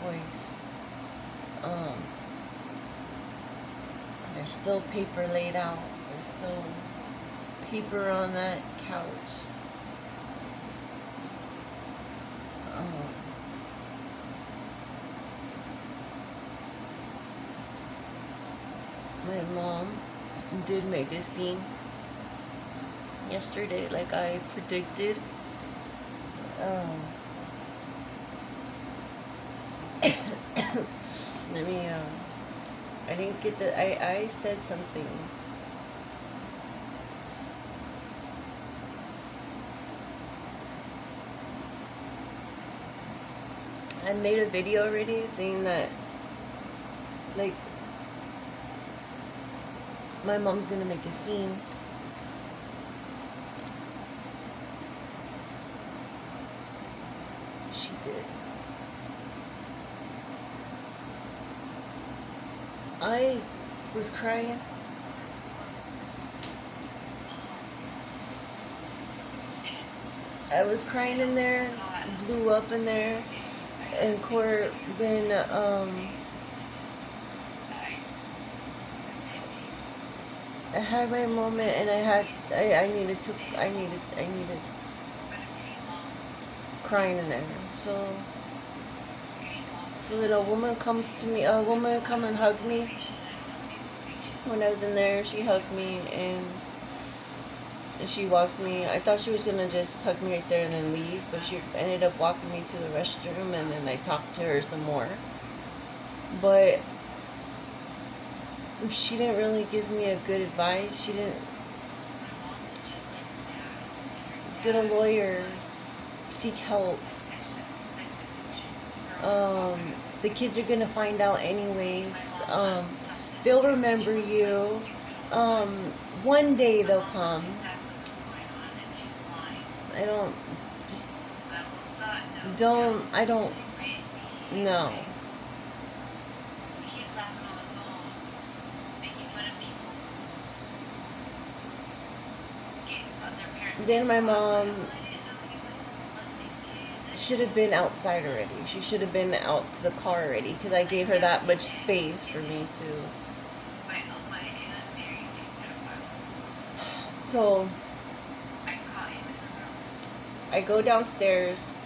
voice. There's still paper laid out. There's still paper on that couch. My mom did make a scene yesterday, like I predicted. Let me, I didn't get the, I said something. I made a video already saying that, like, my mom's gonna make a scene. She did. I was crying. I was crying in there, blew up in there, and then I had my moment, and I needed crying in there. So then a woman come and hugged me. When I was in there, she hugged me and she walked me. I thought she was gonna just hug me right there and then leave, but she ended up walking me to the restroom, and then I talked to her some more. But she didn't really give me a good advice. She didn't get a lawyer, seek help. The kids are gonna find out anyways. They'll remember you. One day they'll come. I don't know. Then my mom should have been outside already. She should have been out to the car already, because I gave her that much space for me to. So I go downstairs.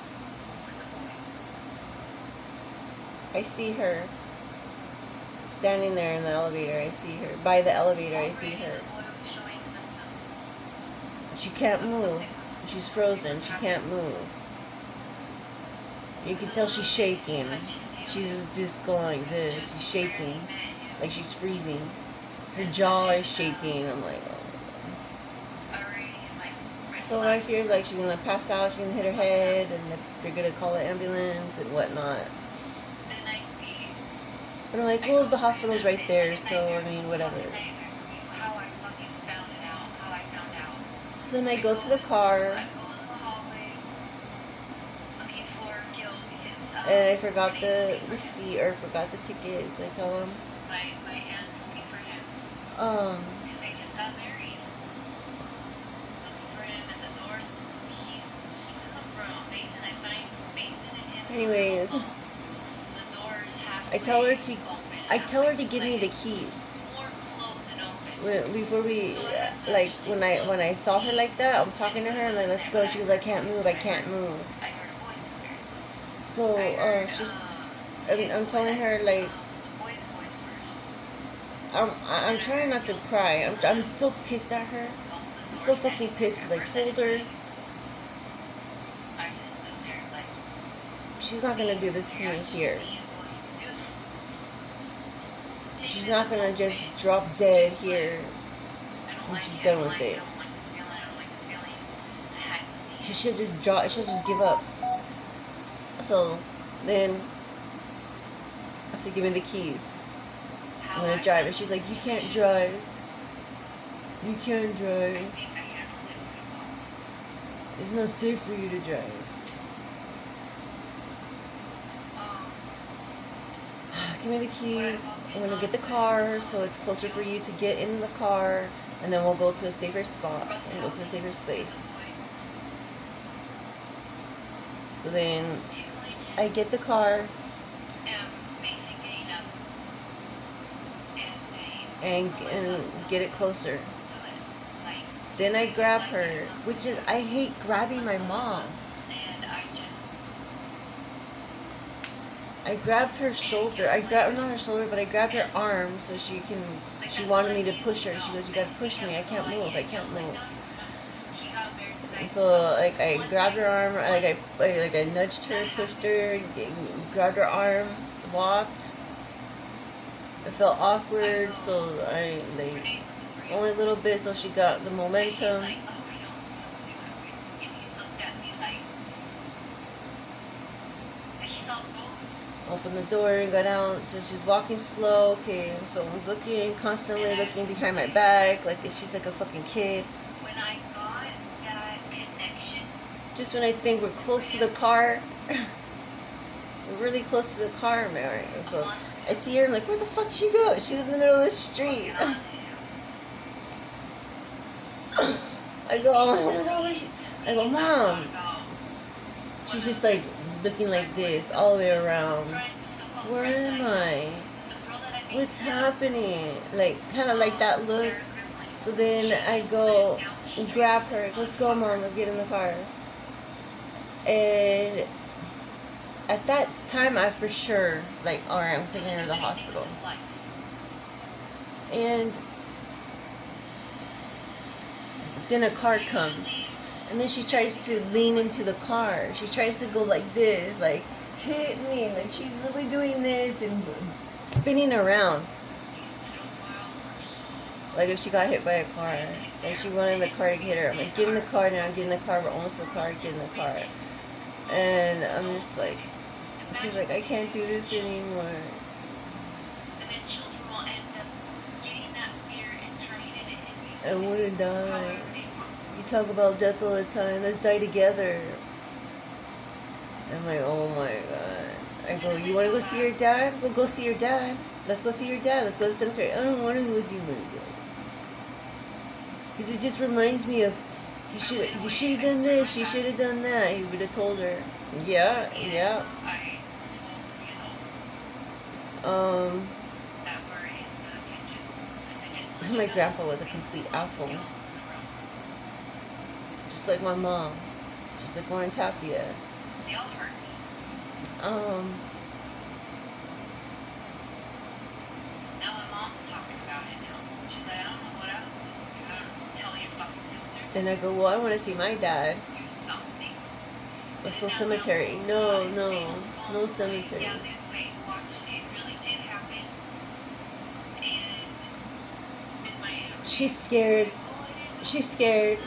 I see her standing there in the elevator. I see her by the elevator. I see her. She can't move. She's frozen. She can't move. You can tell she's shaking. She's just going like this. She's shaking. Like she's freezing. Her jaw is shaking. I'm like, oh. So my fear is like she's going to pass out. She's going to hit her head. And they're going to call an ambulance and whatnot. But I'm like, well, the hospital's right there. So, I mean, whatever. So then I go to the car. And I forgot the receipt or forgot the ticket, so I tell him. My aunt's looking for him. Because they just got married. Looking for him at the doors. He's in the room. Mason, I find Mason and him. Anyways, the doors halfway. I tell her to give me the keys. More closed and open. Before we, like, when I saw her like that, I'm talking to her and like, let's go. She goes, I can't move. So, I'm telling her, like, I'm trying not to cry. I'm so pissed at her. I'm so fucking pissed because I told her she's not going to do this to me here. She's not going to just drop dead here when she's done with it. She'll just give up. So then I have to give me the keys. I'm gonna drive, and she's like, "You can't drive. You can't drive. It's not safe for you to drive." Give me the keys. I'm gonna get the car so it's closer for you to get in the car, and then we'll go to a safer spot and go to a safer space. So then I get the car, and get it closer. Then I grab her, which is, I hate grabbing my mom. I grabbed her shoulder. Not her shoulder, but I grabbed her arm so she wanted me to push her. She goes, you gotta push me. I can't move. And so, like, I grabbed her arm, I nudged her, pushed her, grabbed her arm, walked. It felt awkward, so I, only a little bit, so she got the momentum. Open the door and got out. So she's walking slow. Okay, so I'm constantly looking behind my back, like she's like a fucking kid. When I got that connection, just when I think we're close to the car, we're really close to the car, Mary. I see her. I'm like, where the fuck she go? She's in the middle of the street. I go, oh my God, I go, Mom. She's just like looking like this all the way around. Where am I? What's happening? Like, kind of like that look. So then I go and grab her. Let's go, Mom. Let's get in the car. And at that time, I for sure, like, alright, I'm taking her to the hospital. And then a car comes. And then she tries to lean into the car. She tries to go like this, like, hit me. Like, she's really doing this and spinning around. Like if she got hit by a car. Like she wanted the car to hit her. I'm like, get in the car now, get in the car. We're almost to the car, get in the car. And I'm just like, she's like, I can't do this anymore. And then children will end up getting that fear and turning it into I want to die. You talk about death all the time. Let's die together. I'm like, oh my God. I go, you want to go see your dad? We'll go see your dad. Let's go see your dad. Let's go to the cemetery. I don't want to go see my dad. Because it just reminds me of, you should have done this, you should have done that. He would have told her. Yeah. My grandpa was a complete asshole. Just like my mom. Just like Lauren Tapia. They all hurt me. Now my mom's talking about it now. She's like, I don't know what I was supposed to do. I don't tell your fucking sister. And I go, well, I want to see my dad. Do something. Let's go cemetery. No cemetery. Yeah, then wait, watch. It really did happen. And then my aunt. She's scared. She's scared.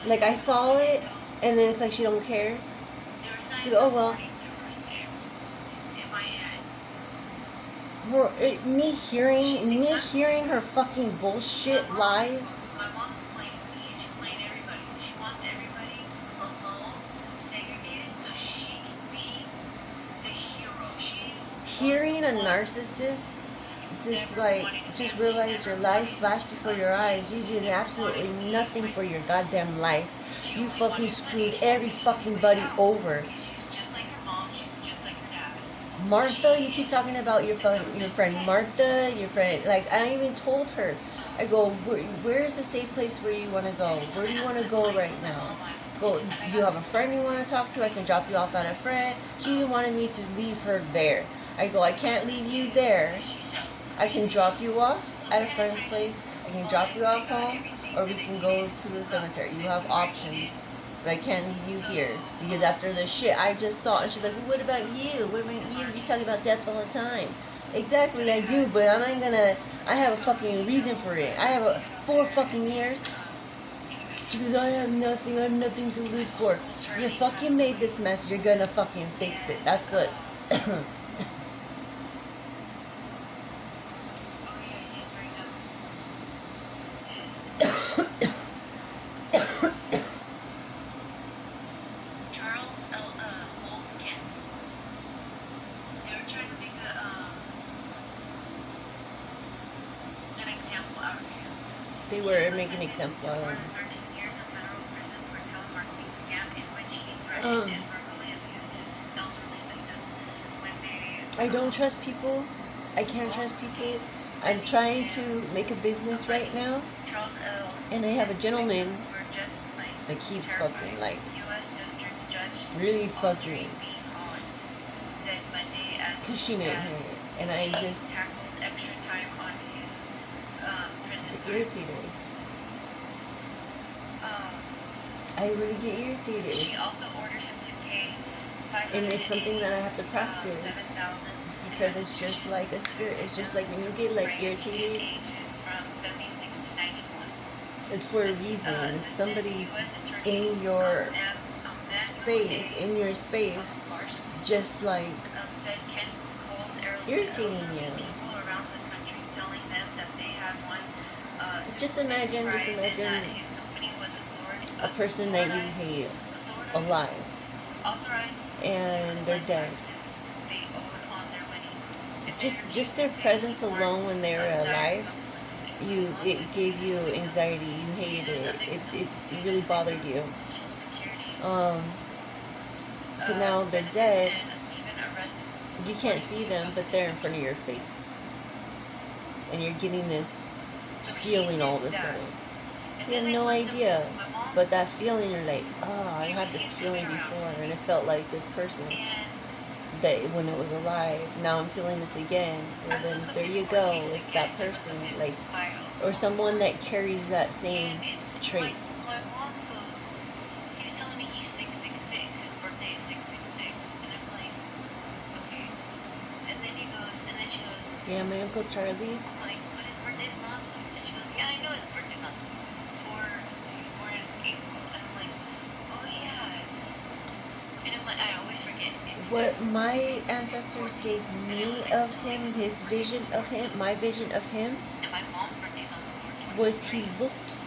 Like, I saw it, and then it's like she don't care. She goes, oh well. Me hearing her fucking bullshit lies. My mom's playing me. She's playing everybody. She wants everybody alone, segregated, so she can be the hero. Hearing a narcissist just realize your life flashed before your eyes. You did absolutely nothing for your goddamn life. You fucking screwed every fucking buddy over. Martha, you keep talking about your friend Martha, like, I even told her, I go, where is the safe place where you want to go? Where do you want to go right now? Go, do you have a friend you want to talk to? I can drop you off at a friend. She even wanted me to leave her there. I go, I can't leave you there. I can drop you off at a friend's place. I can drop you off home, or we can go to the cemetery. You have options. But I can't leave you here. Because after the shit I just saw, and she's like, well, what about you? What about you? You talk about death all the time. Exactly, I do, but I'm not gonna, I have a fucking reason for it. I have 4 fucking years. She goes, I have nothing to live for. You fucking made this mess, you're gonna fucking fix it. That's what... They were making an example out of him. I don't trust people I can't trust people. I'm trying to make a business right now, and I have a gentleman that keeps fucking, like, really fucking pushing at him, and I just get irritated. I really get irritated. She also ordered him to pay, and it's something that I have to practice, because it's just like a spirit. It's just like when you get like irritated, it's for a reason. If somebody's in your space, just like irritating you. Just imagine a person that you hate alive, and they're dead. Just their presence alone when they were alive, it gave you anxiety. You hated it. It really bothered you. So now they're dead. You can't see them, but they're in front of your face, and you're getting this feeling all of a sudden. You have no idea, but that feeling, you're like, oh, I had this feeling before, and it felt like this person that when it was alive. Now I'm feeling this again. Well, then there you go. It's that person, like, or someone that carries that same trait. Yeah, my Uncle Charlie. I'm like, but his birthday's not 6. And she goes, yeah, I know his birthday's not 6. He's born in April. And I'm like, oh yeah. And I'm like, I always forget. What my ancestors gave me of him, his vision of him, my vision of him, and my mom's birthday's on the 4th, was he looked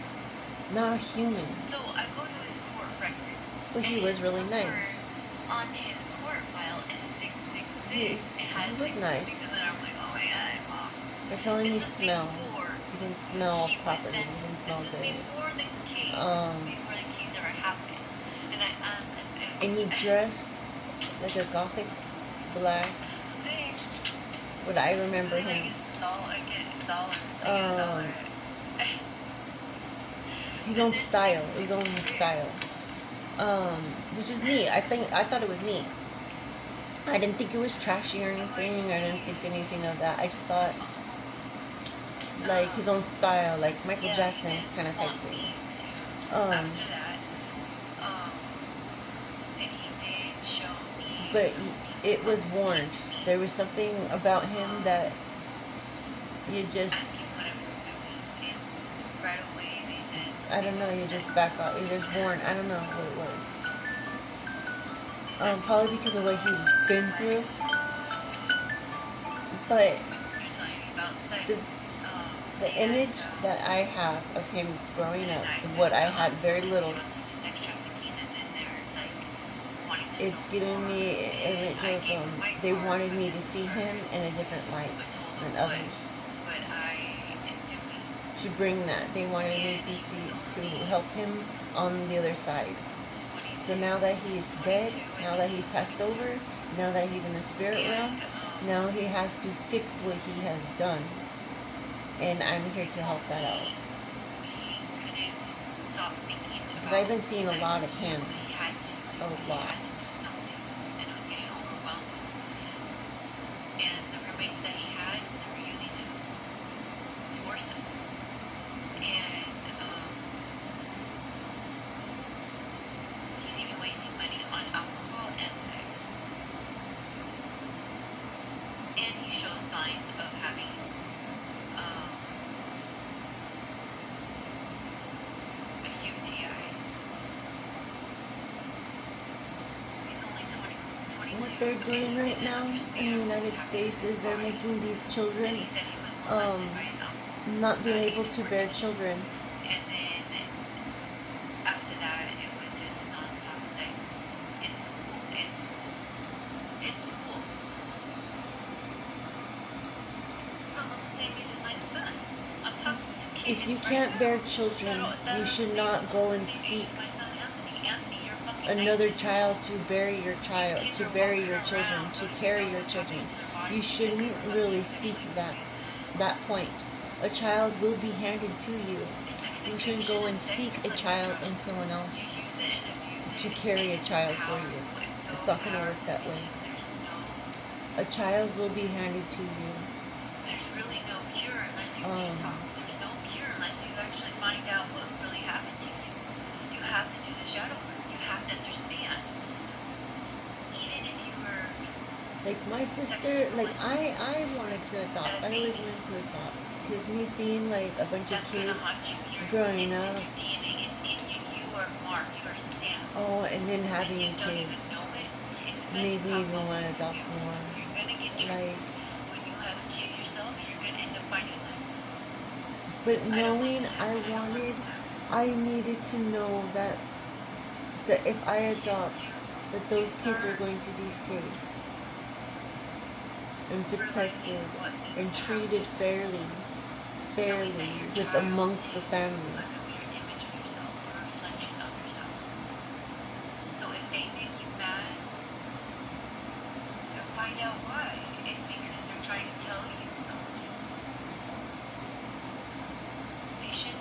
not human. So I go to his court records. But he was really nice. On his court file is 666. He was nice. They're telling me smell. He didn't smell properly. He didn't smell good. And he dressed like a gothic black. What I remember him. His own style. Which is neat. I thought it was neat. I didn't think it was trashy or anything. I didn't think anything of that. I just thought, like, his own style, like Michael Jackson kind of type thing. But it was warned. There was something about him that you just, I don't know, you just back off. You just warned. I don't know what it was. Probably because of what he's been through. But the image that I have of him growing up, what I had very little, it's giving me an image of they wanted me to see him in a different light than others. To bring that, they wanted me to help him on the other side. So now that he's dead, now that he's passed over, now that he's in the spirit realm, now he has to fix what he has done. And I'm here to help that out. Because I've been seeing a lot of him. A lot. What they're doing right now in the United States is they're making these children not be able to bear children. And then after that, it was just nonstop sex in school. It's almost the same age as my son. I'm talking to kids. If you can't bear children, you should not go and seek another child to bury your child, to bury your children, to carry your children. You shouldn't really seek that point. A child will be handed to you. You shouldn't go and seek a child in someone else to carry a child for you. It's not going to work that way. A child will be handed to you. There's really no cure unless you detox. There's no cure unless you actually find out what really happened to you. You have to do the shadow work. You have to understand. Even if you were like my sister, like I wanted to adopt. I always wanted to adopt because me seeing like a bunch of kids growing up. It's in you. You are marked. You are stamped. Oh, and then having kids made me even want to adopt more. Like, when you have a kid yourself, you're going to end up fighting them. But knowing I needed to know that if I adopt, that those kids are going to be safe and protected and treated fairly with amongst the family. So if they make you mad, find out why. It's because they're trying to tell you something.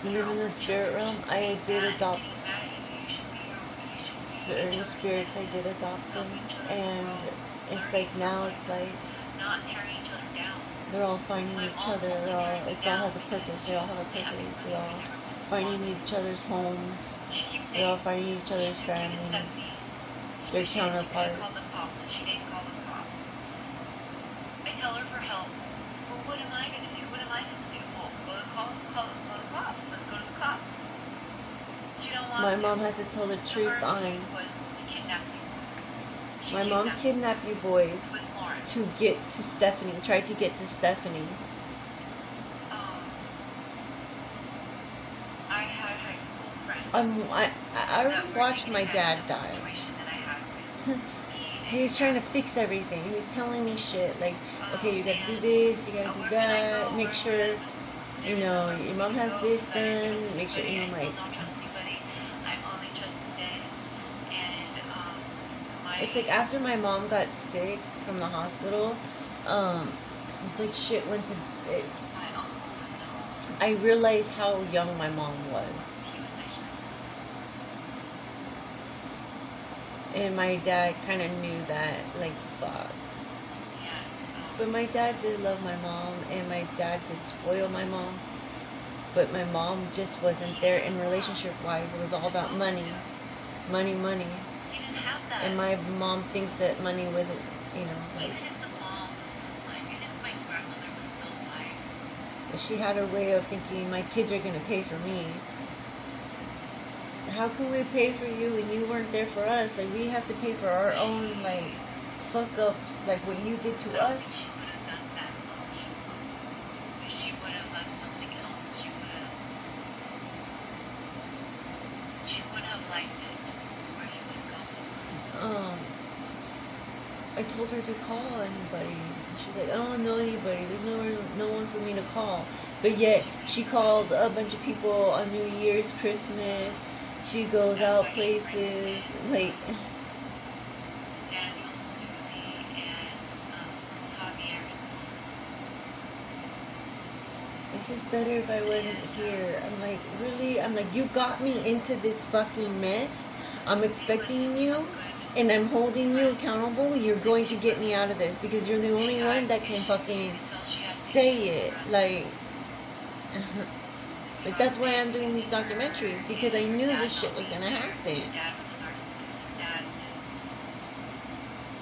And then in the spirit realm, I did adopt certain spirits. I did adopt them, and it's like now it's like they're all finding each other. It all has a purpose. They all have a purpose. They all finding each other's homes. They're all finding each other's families. Their counterparts. I tell her for help. Well, what am I going to do? What am I supposed to do? Well, go to the cops. Let's go to the cops. She don't want to. My mom has to tell the truth on it. My mom kidnapped you boys to get to Stephanie. Tried to get to Stephanie. I had high school friends. I watched my dad die. He was trying to fix everything. He was telling me shit like, okay, you gotta do this, you gotta do that, make sure, you know, your mom has this done, make sure, you know, like, it's like after my mom got sick from the hospital, it's like shit went to, I realized how young my mom was. And my dad kind of knew that, like, fuck. But my dad did love my mom, and my dad did spoil my mom. But my mom just wasn't there in relationship-wise. It was all about money. Money, money. And my mom thinks that money wasn't, you know, like... Even if the mom was still alive, even if my grandmother was still alive. She had her way of thinking, my kids are going to pay for me. How can we pay for you and you weren't there for us? Like, we have to pay for our own, like, fuck-ups, like what you did to us. She would have done that much. She would have left something else. She would have liked it where he was going. I told her to call anybody. She's like, I don't know anybody. There's no one for me to call. But yet, she called a bunch of people on New Year's, Christmas. She goes out places, like... Daniel, Susie, and Javier's mom. It's just better if I wasn't here. I'm like, really? I'm like, you got me into this fucking mess. I'm expecting you, and I'm holding you accountable. You're going to get me out of this, because you're the only one that can fucking say it. Like... Like, that's why I'm doing these documentaries, because I knew this shit was gonna happen. Her dad was a narcissist. Her dad just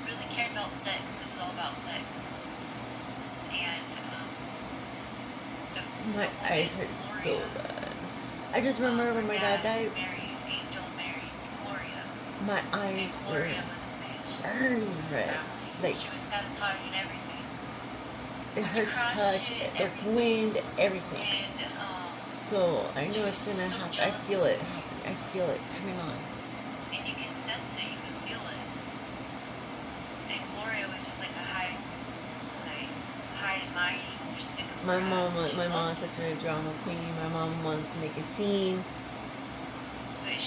really cared about sex. It was all about sex. And, my eyes hurt so bad. I just remember when my dad died. Angel married Gloria. My eyes were burned red. Like, she was sabotaging everything. It hurt to touch, the wind, everything. So I know it's gonna happen. I feel it happening. I feel it coming on. And you can sense it. You can feel it. And Gloria was just like a high and mighty. My mom's such a drama queen. My mom wants to make a scene.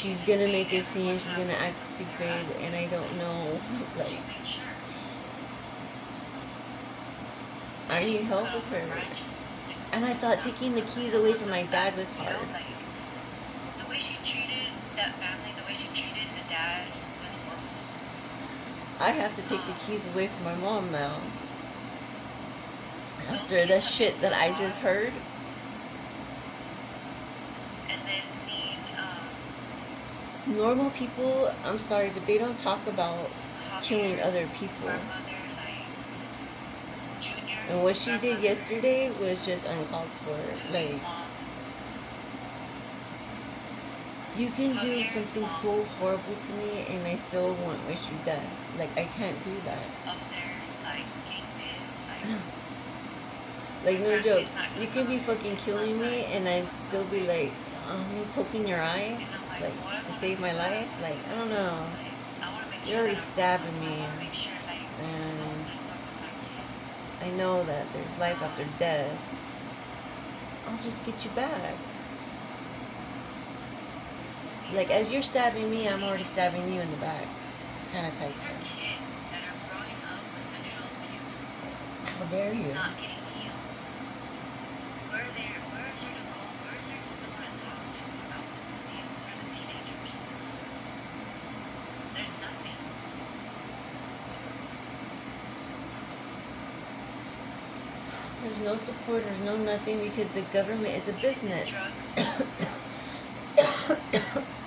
she's gonna make a scene, she's gonna act stupid, and I don't know, like, I need help with her. And I thought taking the keys away from my dad was hard. The way she treated that family, the way she treated the dad was horrible. I have to take the keys away from my mom now. After the shit that I just heard. And then seeing normal people, I'm sorry, but they don't talk about killing other people. And what she did yesterday was just uncalled for. Like, you can do something so horrible to me and I still won't wish you dead. Like, I can't do that. Up there, like, getting pissed, like, no joke. You can be fucking killing me and I'd still be like, me poking your eyes, like, to save my life. Like, I don't know. You're already stabbing me. And I know that there's life after death. I'll just get you back. Like, as you're stabbing me, I'm already stabbing you in the back. Kind of type thing. These are kids that are growing up with sexual abuse. How dare you? Not getting healed. Where is there to go? Where is there to someone to talk to about this abuse for the teenagers? There's nothing. There's no support, there's no nothing, because the government is a business. Drugs.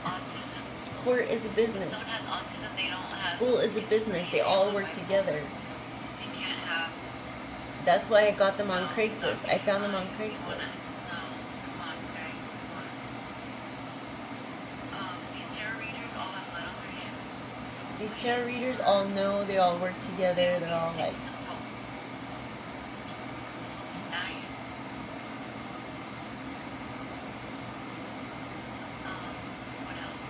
Autism. Court is a business. When someone has autism, they don't have. School is a business. They all work together. They can't have. That's why I got them on Craigslist. I found them on Craigslist. No, come on, guys, come on. These tarot readers all have blood on their hands. So these tarot readers all know. They all work together. They're all like. He's dying. What else?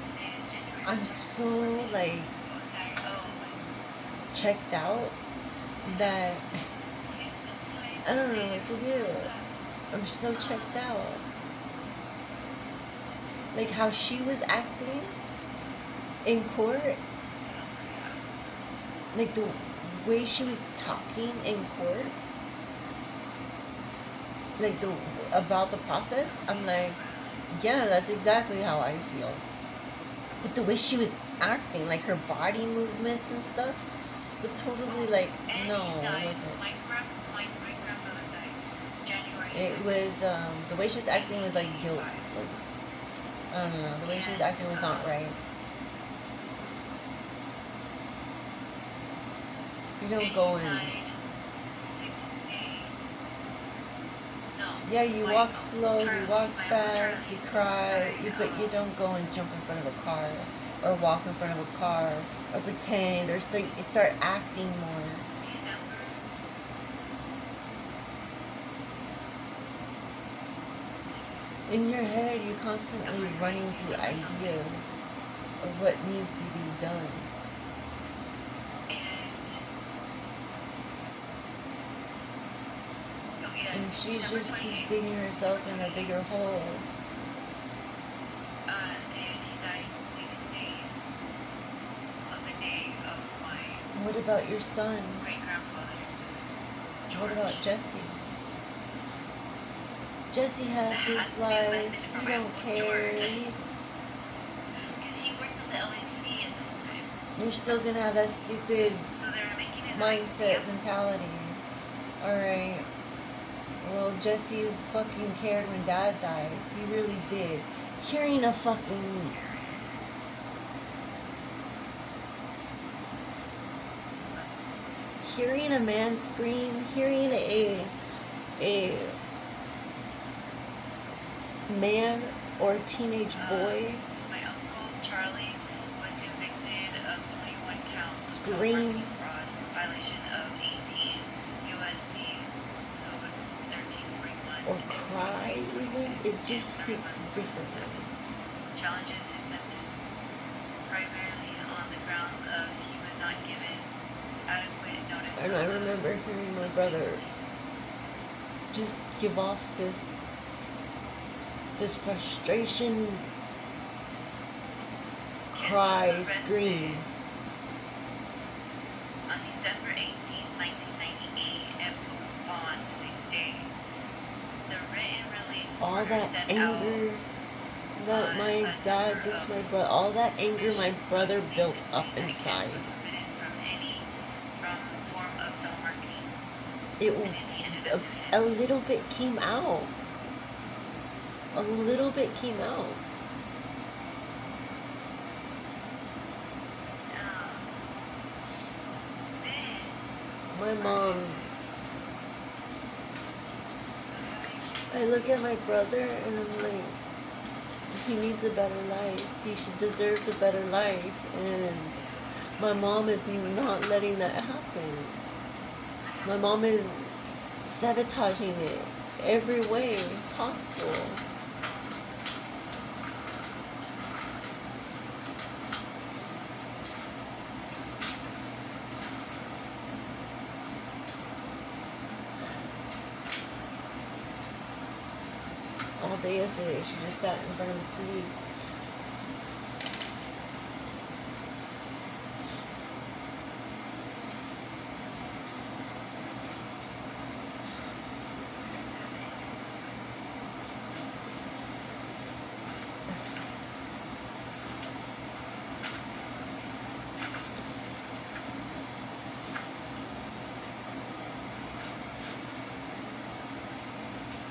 Today is January. I'm so like checked out that I don't know what to do. I'm so checked out. Like how she was acting in court, like the way she was talking in court, like about the process, I'm like, yeah, that's exactly how I feel. But the way she was acting, like her body movements and stuff, was totally like, no, it wasn't. My grandfather died January 2nd. It was, the way she was acting was like guilt. Like, I don't know, the way she was acting was not right. You don't go in. Died 6 days. No. Yeah, you walk slow, you walk fast, you cry, but you don't go and jump in front of a car, or walk in front of a car, or pretend, or start acting more. December. In your head, you're constantly running through ideas of what needs to be done. And she just keeps digging herself in a bigger hole. And he died 6 days of the day of my What about your son? great-grandfather, George. What about Jesse? Jesse has his life. He don't care. Because he worked at the LAPD at this time. You're still gonna have that stupid So they're making it mindset mentality. Alright. Well, Jesse fucking cared when Dad died. He really did. Hearing a fucking... Hearing a man scream, hearing a man or teenage boy My uncle Charlie was convicted of 21 counts scream, of fraud, violation of 18 USC over 1341, or cry even, it just hits differently. challenges his sentence primarily on the grounds of he was not given And I remember hearing my brother just give off this frustration cry, scream. On December 18, 1998, and postponed the same day. The written release All that anger that my dad did to my brother, all that anger my brother built up inside. Was forbidden from any form of telemarketing. A little bit came out. A little bit came out. My mom, I look at my brother and I'm like, he needs a better life. He deserves a better life. And my mom is not letting that happen. My mom is sabotaging it every way possible. All day yesterday, she just sat in front of the TV.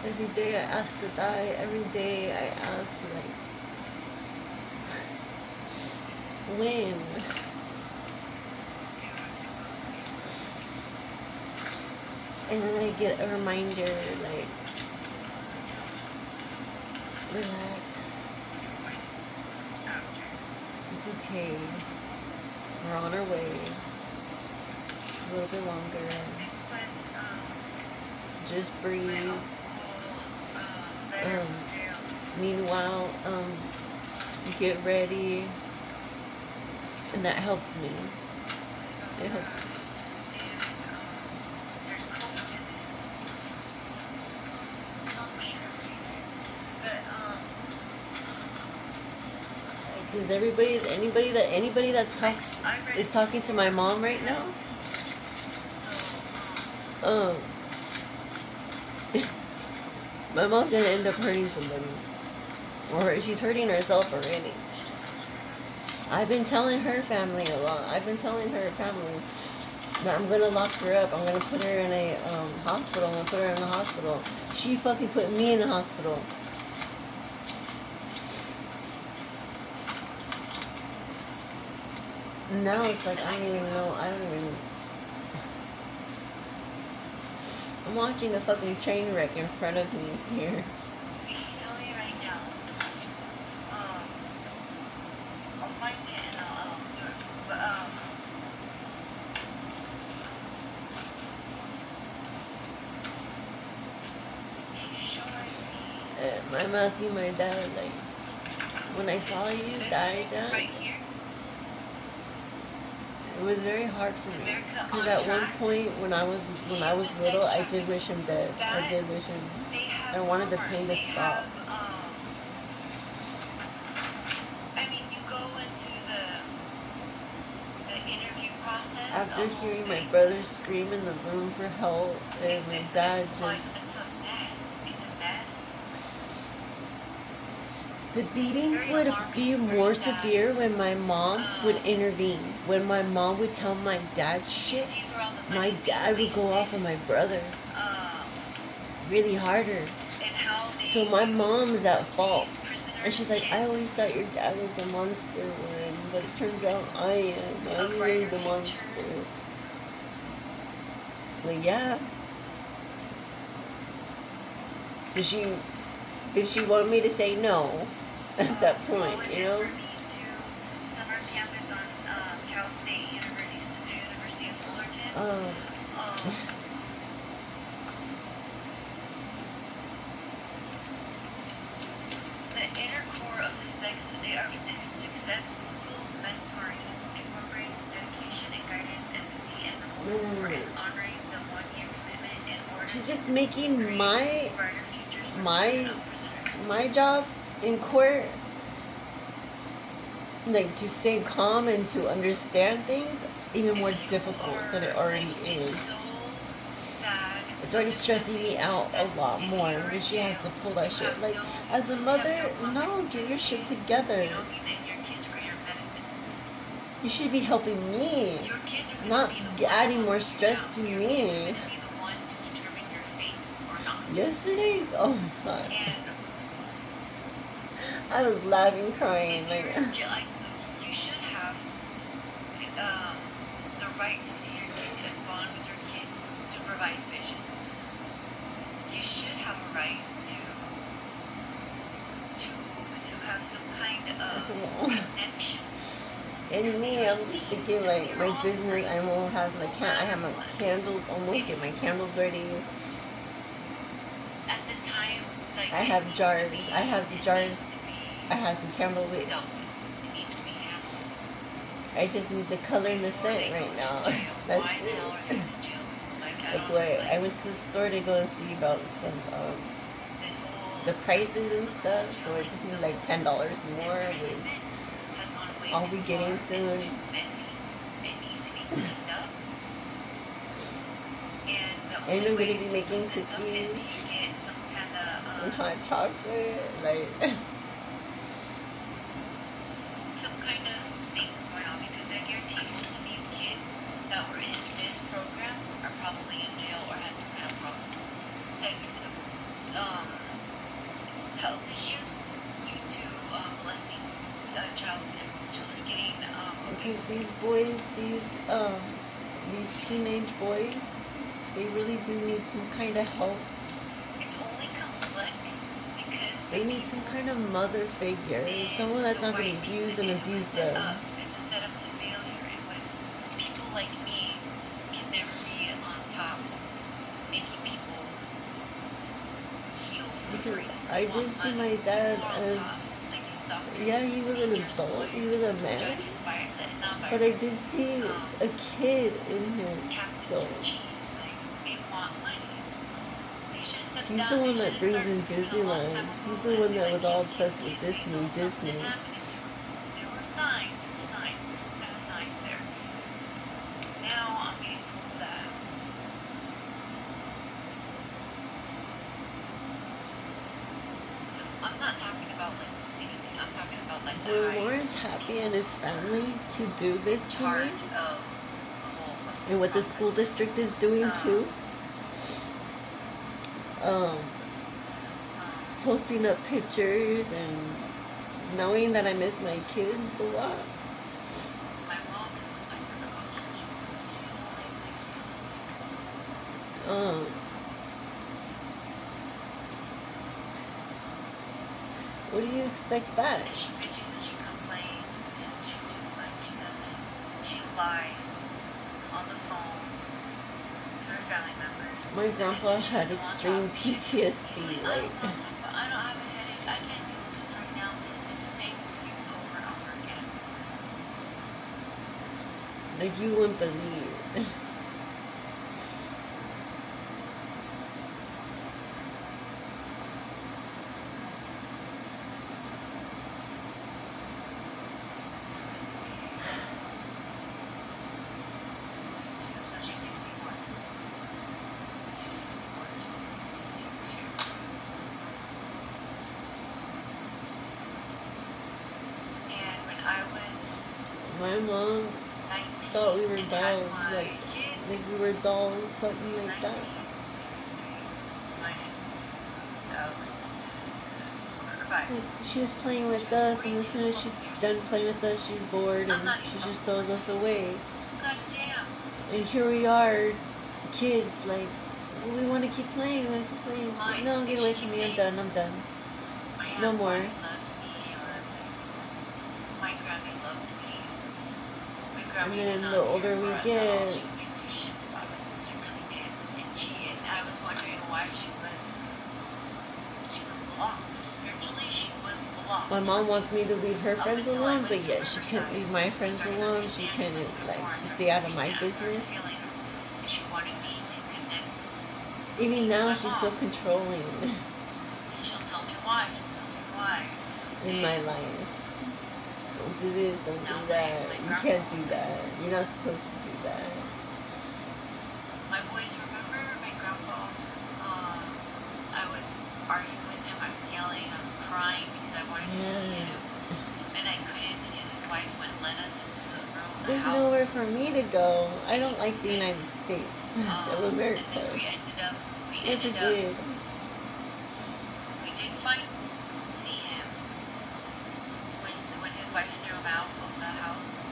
Every day I ask to die. Every day I ask, like, when? And then I get a reminder, like, relax. It's okay. We're on our way. It's a little bit longer. Just breathe. Meanwhile, get ready, and that helps me. It helps me. Because anybody that talks is talking to my mom right now. My mom's gonna end up hurting somebody. Or she's hurting herself already. I've been telling her family a lot. I've been telling her family that I'm gonna lock her up. I'm gonna put her in a hospital. I'm gonna put her in a hospital. She fucking put me in a hospital. Now it's like, I don't even know. I'm watching a fucking train wreck in front of me here. He's telling me right now. I'll find it and I'll do it. But he's showing me. I'm asking my dad, like, when I saw you die, Dad. Right here. It was very hard for me because at one point when I was little, I did wish him dead. I did wish him. I wanted the pain to stop. I mean, you go into the interview process. After hearing my brother scream in the room for help, and my dad just. It's a mess. It's a mess. The beating would be more severe when my mom would intervene. When my mom would tell my dad shit, my dad would go off on my brother. Really harder. So my mom is at fault. And she's like, I always thought your dad was a monster, but it turns out I am. I'm really the monster. Well, yeah. Did she want me to say no at that point, you know? Summer campus on Cal State University of Fullerton. The inner core of successful mentoring incorporates dedication and guidance, empathy, and rules for an she's just making brighter futures for my children of prisoners. my job in court, like to stay calm and to understand things, even more difficult than it already is. So sad. It's already stressing me out a lot more when she has to pull that shit. Like, as a mother, no, get your shit together. You know, and your kids are your medicine. You should be helping me, Your kids are not be the adding one more stress to your me. kids are gonna be the one to determine your fate or not. Yesterday, oh my god, And I was laughing, crying. Like, you should have the right to see your kid and bond with your kid, supervised vision. You should have a right to have some kind of connection. And me, I'm just thinking like my business. I won't have like I have my candles almost. Get my candles ready. At the time, like, I have jars. I have the jars. I have some candle wicks. It needs to be handled. I just need the color and the scent right now. That's it. Like what? I went to the store to go and see about some the prices and stuff. So I just need like $10 more, which I'll be getting soon. And I'm gonna be making cookies and hot chocolate, like. Some kind of things going on, because I guarantee most of these kids that were in this program are probably in jail or had some kind of problems, serious health issues due to molesting children getting because these boys, these teenage boys, they really do need some kind of help. It's only complex because they need some kind of mother figure, someone that's not going to abuse and abuse them. It's a setup to failure, in which people like me can never be on top, making people heal for free. I did see my dad as, yeah, he was an adult, he was a man, but I did see a kid in him still. He's the one that brings in Disneyland. He's the one that was all obsessed with Disney. There were signs, there's some kind of signs there. Now I'm getting told that I'm not talking about like the city thing, I'm talking about like the Were Lawrence Happy and his family to do this to me? And what the school district is doing too? Posting up pictures and knowing that I miss my kids a lot. My mom is like she's only 60 what do you expect back? And she bitches and she complains and she just like she lies on the phone to her family members. My grandpa had extreme PTSD, like. I don't have a headache, I can't do it because right now it's the same excuse over and over again. Like, you wouldn't believe. So she's 61. She's 61. 62 this year. And when I was My mom 19, thought we were dolls, like kid, we were dolls, something like that. 1963 minus 2005. She was playing with us, and as soon as she's done playing with us, she's bored, and she just throws us away. God damn. And here we are, kids, like, well, we want to keep playing, She's like, no, get away from me, I'm done. No more. My loved me, or my Grammy loved me. My Grammy And then did not the older care we for us get- at all. She would get two shits about us. She coming in, and I was wondering why she was blocked. Spiritually, she was blocked. My mom wants me to leave her friends alone, but yet she can't leave my friends alone. She can't, like, stay out of my business. She wanted me to connect Even me to now, my she's mom. so controlling And she'll tell me why. She'll tell me why. in my life. Don't do this, don't Now do that. my You can't do that. You're not supposed to do that. My boys, remember my grandpa? I was arguing with him. I was yelling. I was crying because I wanted to see Yeah. him, and I couldn't because his wife wouldn't let us into the room, the There's house. nowhere for me to go. I don't He like was the sick. United States of And America. then we Never did. We did see him when his wife threw him out of the house.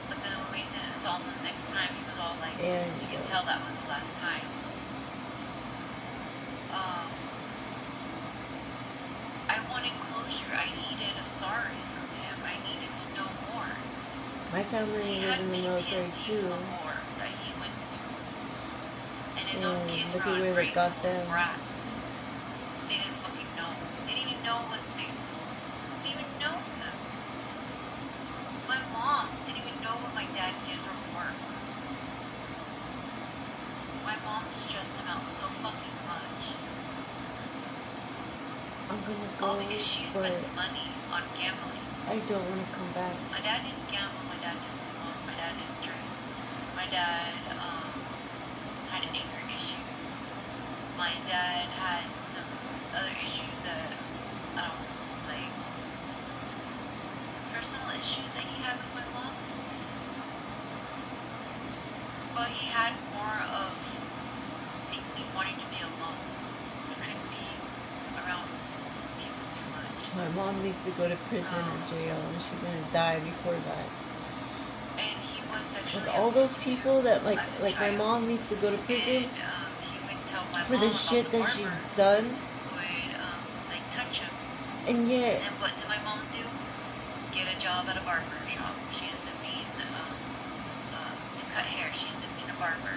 But then when we saw him the next time, he was all like, Yeah, you could tell that was the last time. I wanted closure. I needed a sorry from him. I needed to know more. my family was in the military PTSD too. from the war that he went through. And his own And kids look were at where they ungrateful got them. brats. They didn't fucking know. They didn't even know what they didn't even know him. My mom didn't even know what my dad did for work. My mom stressed him out so fucking much. I'm gonna go, All because she but spent money on gambling. I don't want to come back. My dad didn't gamble. My dad didn't smoke. My dad didn't drink. My dad had anger issues. My dad had some other issues that I don't like, personal issues that he had with my mom. But he had more of thinking, wanting to be alone. He couldn't be around people too much. My mom needs to go to prison or jail, and she's gonna die before that. And he was sexually Like all those abused people too, that like as a my child. mom needs to go to prison And he would tell my for mom the about shit the that she's barber done, would like touch him. and yet And what did my mom do? Get a job at a barber shop. She ends up being to cut hair. She ends up being a barber.